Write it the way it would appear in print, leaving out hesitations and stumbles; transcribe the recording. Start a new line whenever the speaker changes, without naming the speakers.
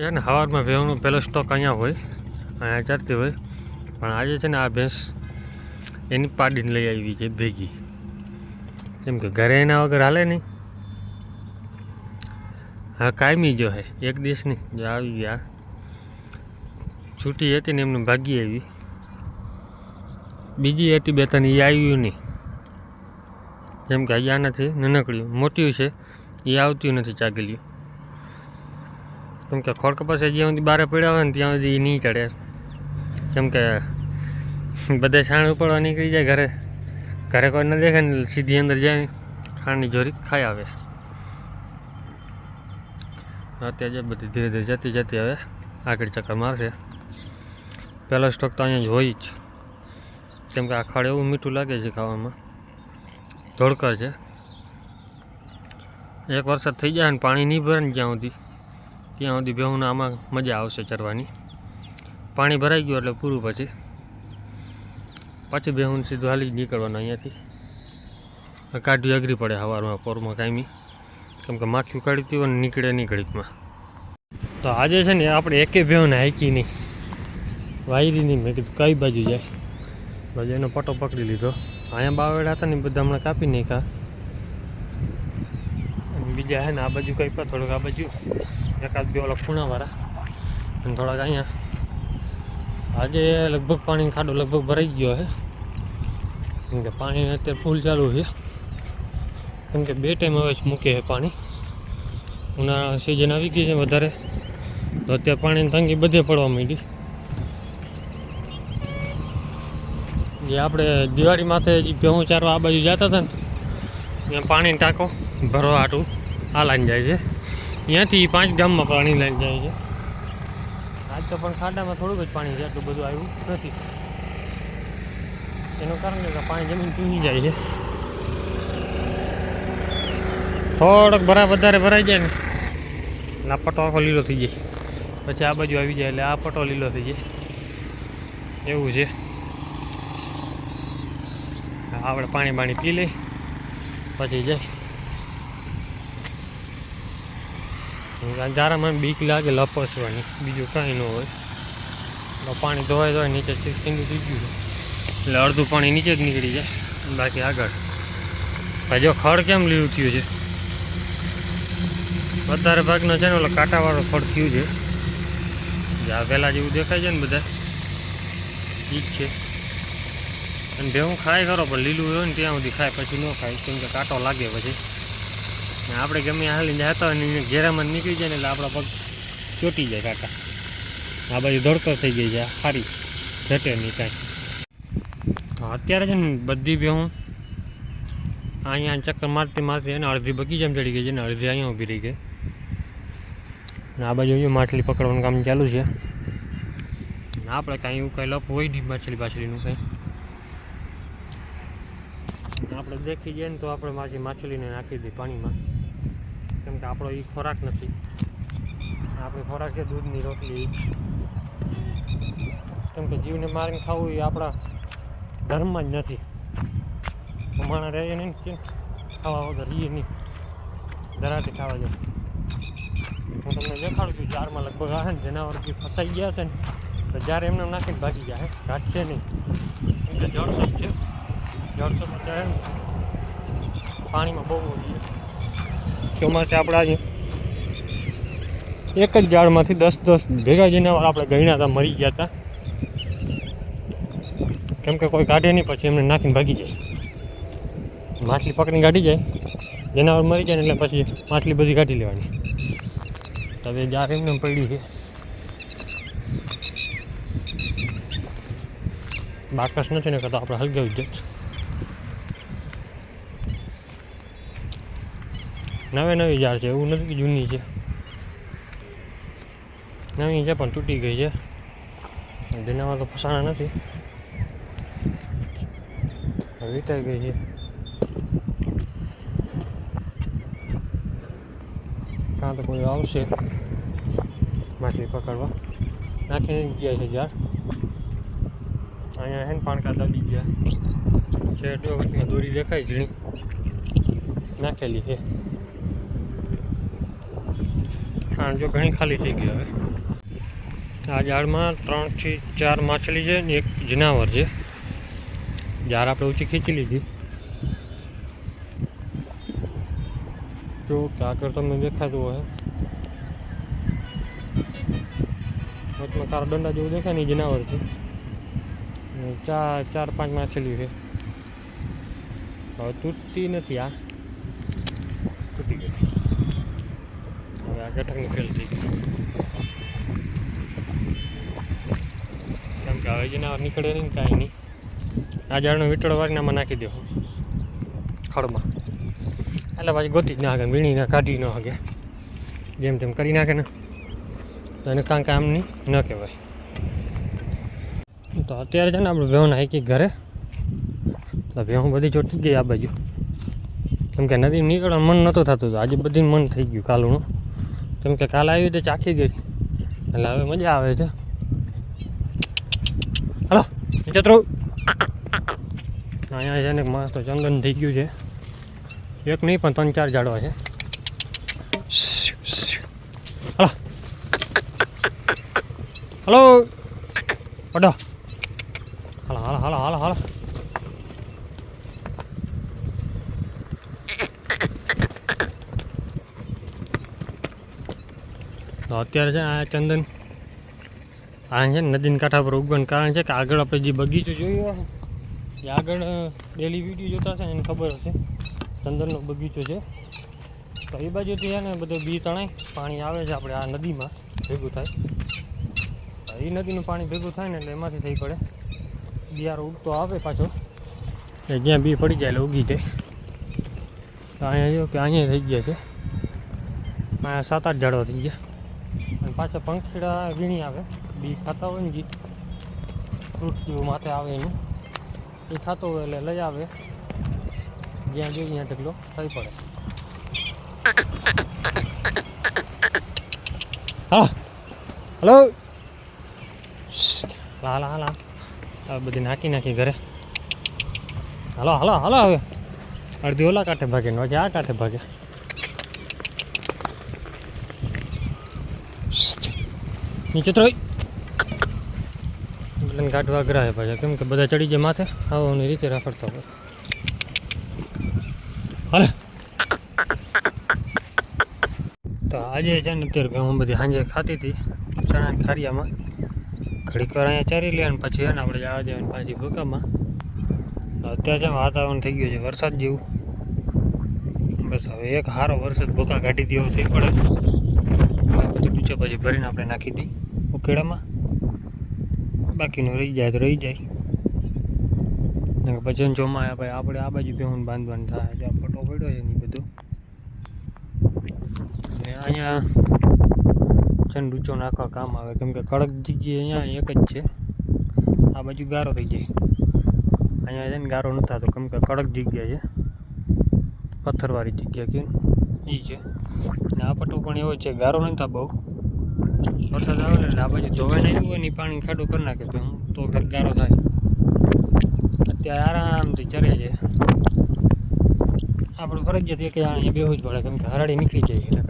છે ને સવારમાં ભેંસનો પહેલો સ્ટોક અહીંયા હોય, અહીંયા ચરતી હોય, પણ આજે છે ને આ ભેંસ એની પાડીને લઈ આવી છે ભેગી, કેમ કે ઘરે એના વગર હાલે નહીં. હા કાયમી જો હે, એક દિવસ નહીં જો આવી ગયા. છૂટી હતી ને એમને ભાગી આવી, બીજી હતી બે ત્રણ એ આવ્યું નહીં, જેમ કે અહીંયા નથી નનકડ્યું, મોટી છે એ આવતી નથી ચાગલ્યું, કેમ કે ખોડ કપાસ જ્યાં સુધી બહાર પડ્યા હોય ને ત્યાં સુધી એ નહીં ચડે, કેમ કે બધા છાણ ઉપાડવા નીકળી જાય, ઘરે ઘરે કોઈ ન દેખે ને સીધી અંદર જાય ખાંડની જોરી ખાઈ આવે. અત્યારે બધી ધીરે ધીરે જતી જતી હવે આગળ ચક્કર મારશે. પહેલો સ્ટોક તો અહીંયા જ હોય જ, કેમ કે આ ખડ એવું મીઠું લાગે છે ખાવામાં, ધોળકર છે. એક વરસાદ થઈ જાય ને પાણી નહીં ભરે ને ત્યાં સુધી ભેહુંને આમાં મજા આવશે ચરવાની. પાણી ભરાઈ ગયું એટલે પૂરું, પછી ભેહુંને સીધું હાલી જ નીકળવાનું અહીંયાથી. કાઢવી અઘરી પડે સવારમાં પોરમાં કાયમી, કેમ કે માખી કાઢતી હોય ને નીકળે નહીં ઘડીકમાં. તો આજે છે ને આપણે એકે ભેહુંને હાંકી નહીં, વાયરી નહીં. મેં કીધું કઈ બાજુ જાય, બાજુ એનો પટો પકડી લીધો. અહીંયા બાવેડા હતા ને બધા હમણાં કાપી નાખ્યા, બીજા હે ને આ બાજુ કંઈ પણ થોડુંક આ બાજુ એકાદ બે ઓલા ખૂણાવાળા અને થોડાક અહીંયા. આજે લગભગ પાણી ખાડો લગભગ ભરાઈ ગયો છે, કેમ કે પાણી અત્યારે ફૂલ ચાલુ છે, કેમ કે બે ટાઈમ હવે મૂકે છે પાણી. ઉનાળા સિઝન આવી ગઈ છે વધારે, તો અત્યારે પાણીની તંગી બધે પડવા માંડી. જે આપણે દિવાળી માથે ભેહું ચારવા આ બાજુ જતા હતા ને, ત્યાં પાણીનો ટાંકો ભરવા હાટું આ લાઈન જાય છે, ત્યાંથી 5 ગામમાં પાણી લાઈન જાય છે. આજ તો પણ ખાડામાં થોડુંક જ પાણી છે, એટલું બધું આવ્યું નથી. એનું કારણ કે પાણી જમીન ચૂની જાય છે. થોડોક વધારે ભરાઈ જાય ને એટલે આ પટો આખો લીલો થઈ જાય, પછી આ બાજુ આવી જાય એટલે આ પટો લીલો થઈ જાય, એવું છે. આપણે પાણી પી લઈ પછી જાય. જારામાં બીક લાગે લપસવાની, બીજું કાંઈ ન હોય. પાણી ધોવાય નીચે ઠંડુ થઈ ગયું એટલે અડધું પાણી નીચે જ નીકળી જાય, બાકી આગળ. જો ખડ કેમ લીલું થયું છે, વધારે ભાગનો છે ને ઓલો કાંટાવાળો ખડ થયું છે, જ્યાં પહેલાં જેવું દેખાય છે ને બધા એ જ છે. અને ભેહું ખાય ખરો, પણ લીલું હોય ને ત્યાં સુધી ખાય, પછી ન ખાય, કેમ કે કાંટો લાગે પછી. ને આપણે ગમે હાલીને જતા હોય ને ઘેરામાં નીકળી જાય ને એટલે આપણા પગ ચોટી જાય કાંટા. આ બાજુ ધડકર થઈ ગઈ છે, સારી જટે નહીં કાંઈ. અત્યારે છે ને બધી ભેહું અહીંયા ચક્કર મારતી એને અડધી બગીચામાં ચડી ગઈ છે ને અડધી અહીંયા ઊભી રહી ગઈ. ને આ બાજુ માછલી પકડવાનું કામ ચાલુ છે. આપણે કાંઈ એવું કાંઈ લપ હોય નહીં માછલીનું કંઈ. આપણે દેખી જઈએ ને તો આપણે માછલીને નાખી દઈએ પાણીમાં, કેમ કે આપણો એ ખોરાક નથી. આપણી ખોરાક છે દૂધની રોટલી, કેમ કે જીવને મારીને ખાવું એ આપણા ધર્મમાં જ નથી. માણા રહે નહીં ખાવા વગર એ નહીં, ધરાતે ખાવા જાય. હું તમને દેખાડું છું, જારમાં લગભગ આવે ને જનાવર જે ફસાઈ ગયા છે ને, તો જ્યારે એમને નાખીને ભાગી જાય, કાઢશે નહીં, કેમ કે જળસપ છે. જળસપ અત્યારે પાણીમાં બહુ ઓછી છે. ચોમાસે આપણે આજે એક જ ઝાડમાંથી 10 ભેગા જનાવર આપણે ગણ્યા હતા, મરી ગયા હતા, કેમ કે કોઈ કાઢે નહીં, પછી એમને નાખીને ભાગી જાય. માછલી પકડીને કાઢી જાય, જનાવર મરી જાય ને એટલે પછી માછલી બધી કાઢી લેવાની. હવે જાર એમને પડ્યું છે. બાકસ નથી ને કરતા આપણે હલગાવી જ નવી જાર છે, એવું નથી કે જૂની છે. નવી છે પણ તૂટી ગઈ છે, જનાવર તો ફસાણા નથી, વીટાઈ ગઈ છે. કાં તો કોઈ આવશે માછલી પકડવા, નાખીને ગયા છે જાર. અહીંયા હે ને પાણકા દબી ગયા છે, વચમાં દોરી દેખાય ઝીણી નાખેલી છે. કારણ જો ઘણી ખાલી થઈ ગઈ હવે. આ ઝાડમાં 3 થી 4 માછલી છે ને એક જનાવર છે. ઝાડ આપણે ઊંચી ખીંચી લીધી. જો કે આગળ તમને દેખાતું હોય વચમાં કાળા દંડા જેવું દેખાય ને જનાવર છે. 4-5 માછલી છે. હવે તૂટતી નથી, આ તૂટી ગઈ. હવે આ ગટકની ફેલ થઈ ગઈ કેમ કે હવે જનાવર નીકળે નહીં ને કાંઈ નહીં. આ ઝાડનો વીંટળો વાગનામાં નાખી દો ખડમાં, એટલે પાછી ગોતી જ ના હાગે, વીણીને કાઢી ન હાગે. જેમ તેમ કરી નાખે ને તો એને કાંઈ કામની ન કહેવાય. તો અત્યારે છે ને આપણે ભેહું હાકી ઘરે, તો ભેહું બધી ચોટી ગઈ આ બાજુ, કેમ કે નદી નીકળવાનું મન નહોતું થતું. તો આજે બધી મન થઈ ગયું કાલુનું, કેમ કે કાલ આવી રીતે ચાખી ગઈ એટલે હવે મજા આવે છે. હાલો ચતરો, અહીંયા છે ને મસ્ત ચંદન થઈ ગયું છે. એક નહીં પણ 3-4 ઝાડવા છે. હાલો હાલો અડો, હાલો હાલો હાલો હાલો હાલો. તો અત્યારે છે આ ચંદન આ છે ને નદીના કાંઠા પર ઉગવાનું કારણ છે કે આગળ આપણે જે બગીચો જોયો એ આગળ ડેલી વિડીયો જોતા હશે ને એને ખબર હશે ચંદનનો બગીચો છે. તો એ બાજુથી છે ને બધું બી તણાય પાણી આવે છે આપણે આ નદીમાં ભેગું થાય. એ નદીનું પાણી ભેગું થાય ને એટલે એમાંથી થઈ પડે બિયારો ઉગતો આવે પાછો, એ જ્યાં બી પડી જાય એટલે ઉગી જાય. તો અહીંયા જો કે અહીંયા થઈ ગયા છે, અહીંયા 7-8 ઝાડવા થઈ ગયા. અને પાછા પંખીડા વીણી આવે, બી ખાતા હોય ને જે ફ્રૂટ જેવું માથે આવે એનું એ ખાતો હોય એટલે લઈ આવે, જ્યાં જોઈએ ત્યાં ઢગલો થઈ પડે. હા હલો હાલા હાલા હવે બધી નાખી ઘરે. હાલો હાલો હાલો. હવે અડધી ઓલા કાંઠે ભાગે ને આ કાંઠે ભાગે. નીચે તો એટલે કાઢવા અઘરા છે પાછા, કેમ કે બધા ચડી જાય માથે આવવાની રીતે રખડતા હોય. હાલે તો આજે છે ને અત્યારે હું બધી સાંજે ખાતી હતી ચણાની ખારિયામાં, ઘડીક વાર અહીંયા ચારી લે અને પછી એને આપણે જવા દેવાની પાછી ભૂકામાં. અત્યારે છે વાતાવરણ થઈ ગયું છે વરસાદ જેવું. બસ હવે એક સારો વરસાદ ભૂકા કાઢી દેવો થઈ પડે. બધું બીજો પછી ભરીને આપણે નાખી દઈએ ઉકેડામાં, બાકીનું રહી જાય તો રહી જાય. પછી ચોમાયા ભાઈ આપણે આ બાજુ ભેહું બાંધવાનું થાય છે, આ પટો પડ્યો છે ને બધું. અને અહીંયા છે ને ડૂચો નાખવા કામ આવે, કેમ કે કડક જગ્યાએ અહીંયા એક જ છે, આ બાજુ ગારો થઈ જાય. અહીંયા છે ને ગારો નથી થતો કેમ કે કડક જગ્યા છે, પથ્થરવાળી જગ્યા કે એ છે. અને આ પટ્ટો પણ એવો છે, ગારો નથી થતો બહુ. વરસાદ આવે એટલે આ બાજુ ધોવાઈ નાખ્યું હોય ને પાણી ખાડું કરી નાખે તો ફેર ગારો થાય. અત્યારે આરામથી ચરે છે. આપણે ફરજિયાત કે અહીંયા બેહવું જ પડે, કેમ કે હરાડી નીકળી જાય એટલે